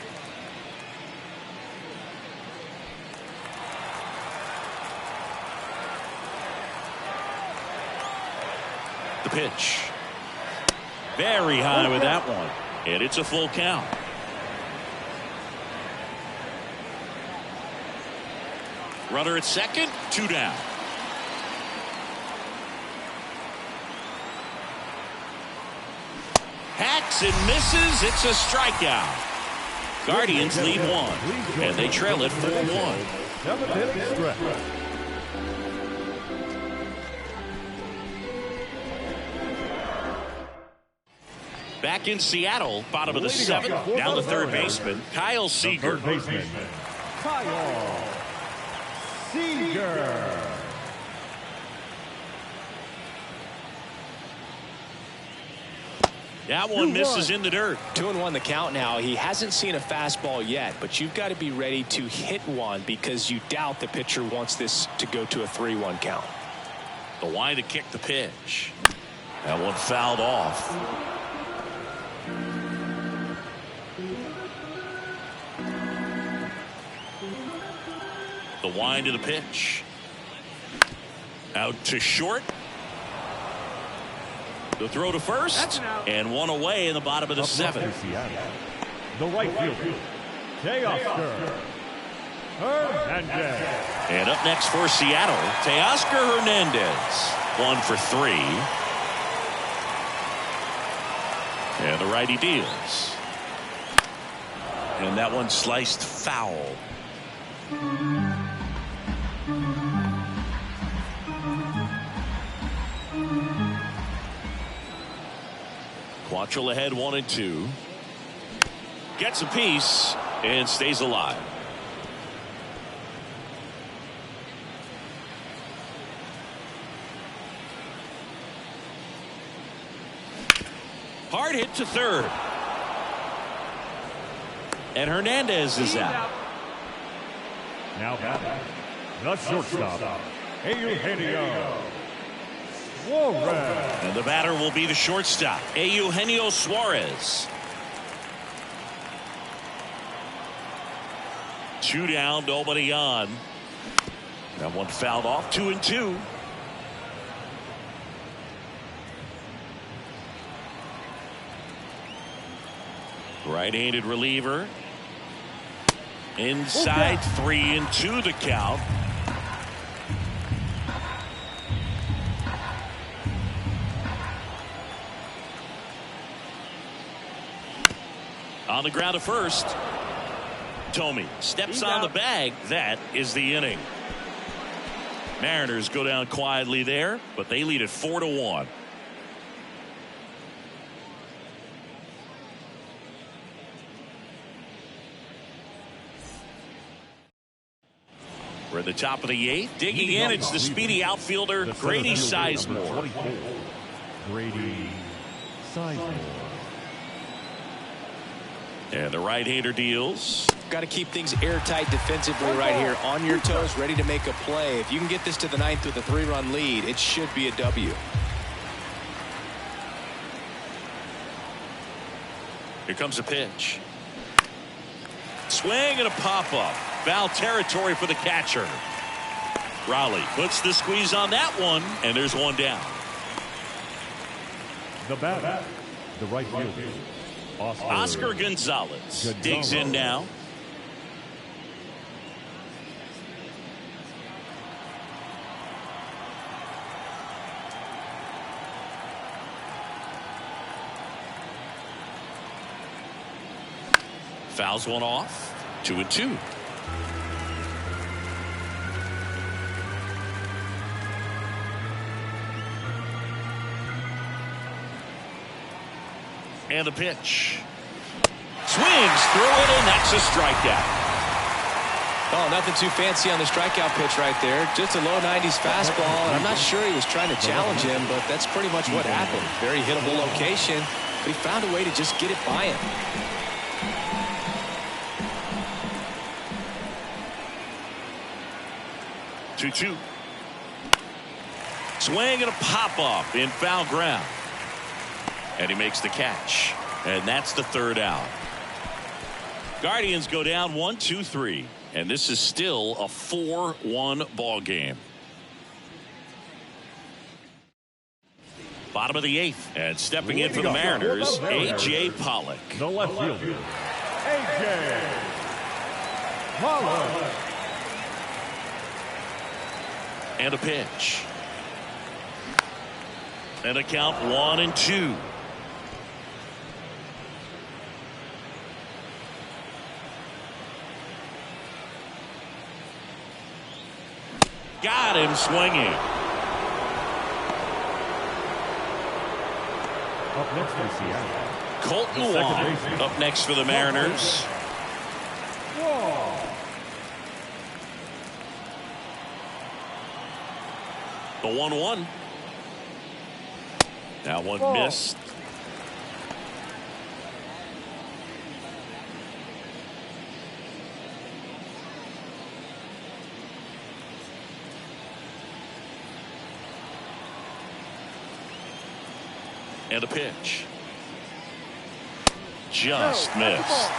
The pitch. Very high with that one. And it's a full count. Runner at second, 2 down. Hacks and misses. It's a strikeout. Guardians lead 1, and they trail it 4-1. 7-inning stretch. Back in Seattle, bottom of the 7th, down the third baseman, Kyle Seager. Third baseman, Kyle Seager. That one misses in the dirt. 2-1 the count now. He hasn't seen a fastball yet, but you've got to be ready to hit one because you doubt the pitcher wants this to go to a 3-1 count. The wind to kick the pitch. That one fouled off. The wind to the pitch. Out to short. The throw to first. And 1 away in the bottom of the 7th. The right fielder, Teoscar Hernandez. And up next for Seattle, Teoscar Hernandez. 1 for 3. And the righty deals. And that one sliced foul. Quantrill ahead 1-2. Gets a piece and stays alive. Hard hit to third. And Hernandez is out. Now batting, the shortstop, Eugenio Suarez. And the batter will be the shortstop, Eugenio Suarez. 2 down, nobody on. That one fouled off. 2-2. Right-handed reliever. Inside, 3-2 the count. On the ground to first. Thome steps on the bag. That is the inning. Mariners go down quietly there, but they lead it 4-1. We're at the top of the 8th. Digging in, it's the speedy outfielder, Grady Sizemore. Grady Sizemore. And the right-hander deals. Got to keep things airtight defensively right here, on your toes, ready to make a play. If you can get this to the 9th with a 3-run lead, it should be a W. Here comes a pitch. Swing and a pop-up. Foul territory for the catcher. Raleigh puts the squeeze on that one, and there's one down. The batter, the right fielder, Oscar Gonzalez digs in now. Fouls one off. 2-2. And the pitch. Swings through it, and that's a strikeout. Oh, nothing too fancy on the strikeout pitch right there. Just a low 90s fastball, and I'm not sure he was trying to challenge him, but that's pretty much what happened. Very hittable location, but he found a way to just get it by him. Two. Swing and a pop-up in foul ground. And he makes the catch. And that's the third out. Guardians go down 1-2-3. And this is still a 4-1 ball game. Bottom of the eighth. And stepping in for the Mariners, A.J. Pollock. The left fielder, A.J. Pollock. And a pitch. And a count 1-2. Got him swinging. Up next for Seattle, Colton Wong up next for the Mariners. The 1-1. That one missed. And a pitch. Just missed.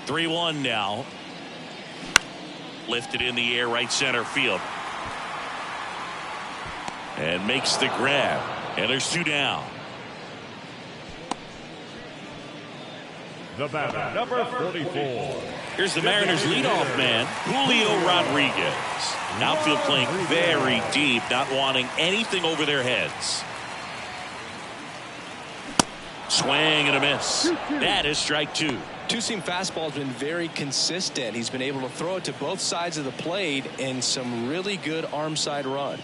Three-1 now. Lifted in the air, right center field. And makes the grab. And there's two down. The batter, number 34. Here's the Mariners' leadoff man, Julio Rodriguez. Outfield playing very deep, not wanting anything over their heads. Swing and a miss. That is strike two. Two-seam fastball has been very consistent. He's been able to throw it to both sides of the plate and some really good arm side run.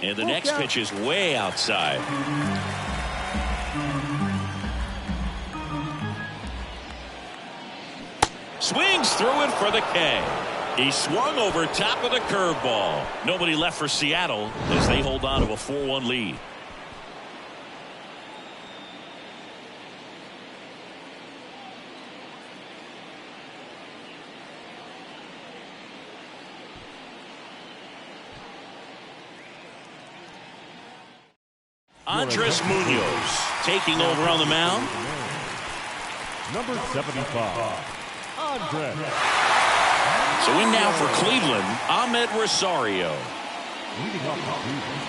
And the next pitch is way outside. Swings through it for the K. He swung over top of the curveball. Nobody left for Seattle as they hold on to a 4-1 lead. Andres Munoz taking over on the mound. Number 75, Andres. So in now for Cleveland, Ahmed Rosario. Leading off the Cleveland,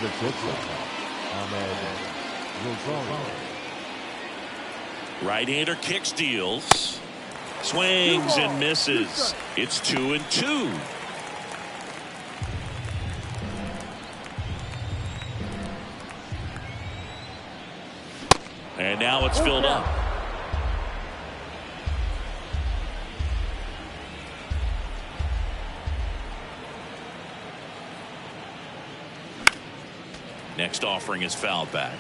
the shortstop, Ahmed Rosario. Right-hander kicks, deals. Swings and misses. It's 2-2. And now it's filled up. Next offering is fouled back.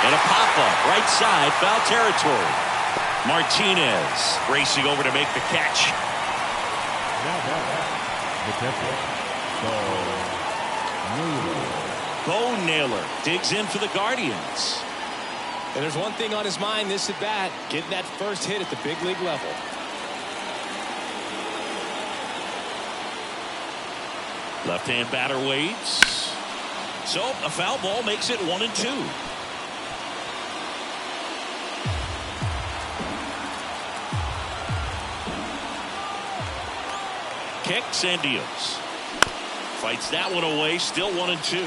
And a pop-up right side, foul territory. Martinez racing over to make the catch. Now the catcher, Bo Naylor digs in for the Guardians. And there's one thing on his mind this at bat, getting that first hit at the big league level. Left-hand batter waits. So a foul ball makes it 1-2. Kicks and deals. Fights that one away. Still 1-2.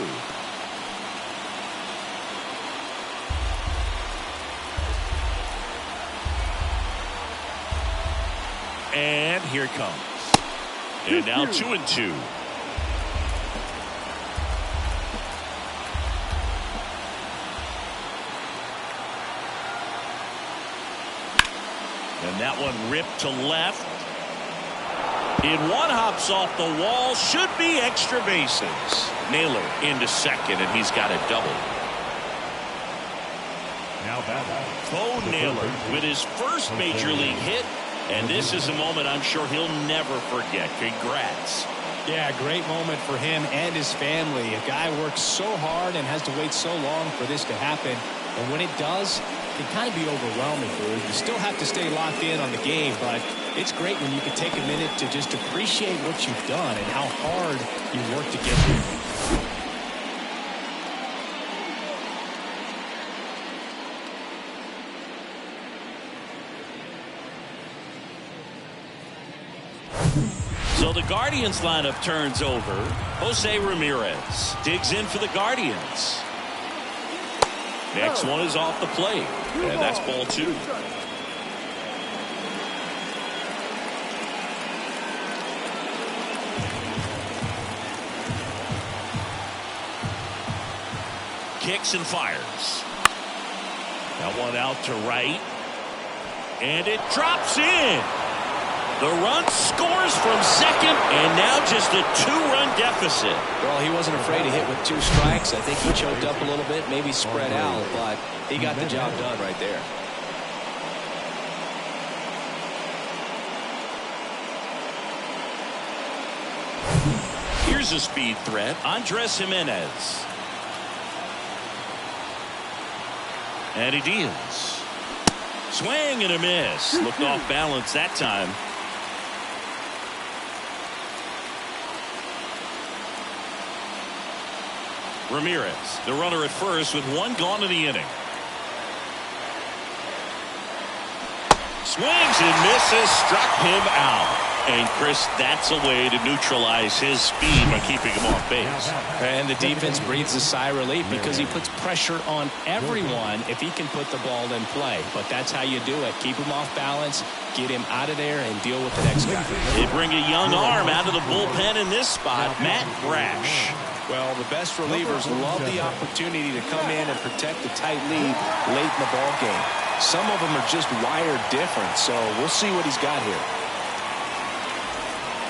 And here it comes. And now 2-2. And that one ripped to left. In one hops off the wall. Should be extra bases. Naylor into second, and he's got a double. Now batting. Bo Naylor with his first major league hit. And this is a moment I'm sure he'll never forget. Congrats. Yeah, great moment for him and his family. A guy works so hard and has to wait so long for this to happen. And when it does, it can kind of be overwhelming. You still have to stay locked in on the game, but it's great when you can take a minute to just appreciate what you've done and how hard you worked to get there. So the Guardians lineup turns over. Jose Ramirez digs in for the Guardians. Next one is off the plate. And that's ball 2. Kicks and fires. That one out to right. And it drops in. The run scores from second, and now just a 2-run deficit. Well, he wasn't afraid to hit with 2 strikes. I think he choked up a little bit, maybe spread out, but he got the job done right there. Here's a speed threat, Andres Jimenez. And he deals. Swing and a miss. Looked off balance that time. Ramirez, the runner at first with 1 gone in the inning. Swings and misses, struck him out. And Chris, that's a way to neutralize his speed by keeping him off base. And the defense breathes a sigh of relief because he puts pressure on everyone if he can put the ball in play. But that's how you do it. Keep him off balance, get him out of there, and deal with the next guy. They bring a young arm out of the bullpen in this spot, Matt Brash. Well, the best relievers love the opportunity to come in and protect a tight lead late in the ball game. Some of them are just wired different, so we'll see what he's got here.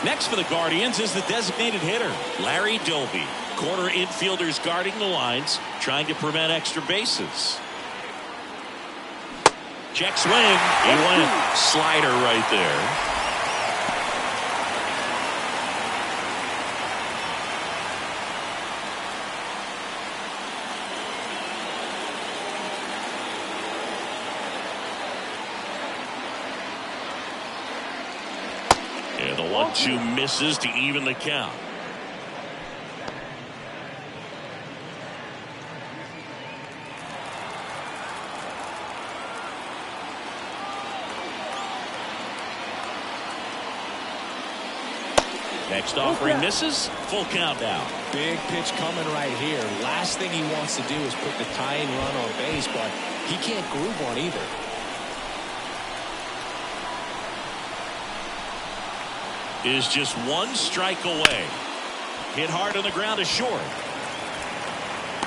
Next for the Guardians is the designated hitter, Larry Doby. Corner infielders guarding the lines, trying to prevent extra bases. Check swing. He went. Slider right there. And the 1-2 misses to even the count. Next offering misses. Full count now. Big pitch coming right here. Last thing he wants to do is put the tying run on base, but he can't groove one either. Is just 1 strike away. Hit hard on the ground is short.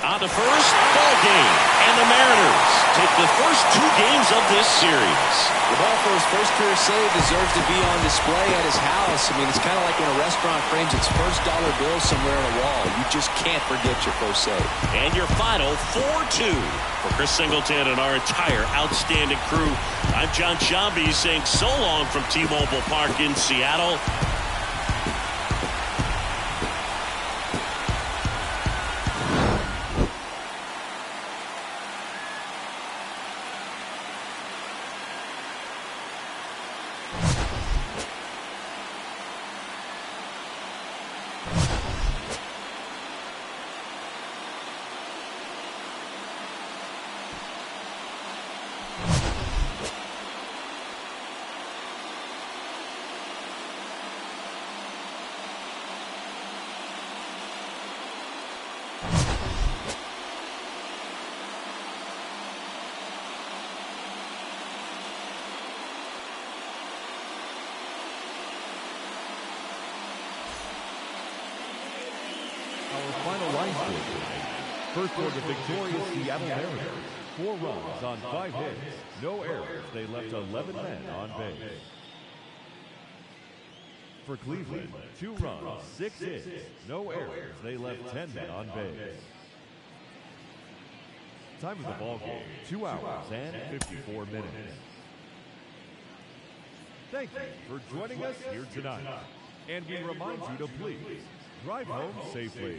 On to first, ball game. And the Mariners take the first 2 games of this series. The ball for his first career save deserves to be on display at his house. I mean, it's kind of like when a restaurant frames its first dollar bill somewhere on a wall. You just can't forget your first save. And your final 4-2. For Chris Singleton and our entire outstanding crew, I'm John Shambi saying so long from T-Mobile Park in Seattle. Our final line score tonight. First for the victorious Seattle Mariners. 4 runs on 5 hits. No errors. They left 11 men on base. For Cleveland, 2 runs, 6 hits. No errors. They left 10 men on base. Time of the ball game, 2 hours and 54 minutes. Thank you for joining us here tonight. And we remind you to please drive home safely.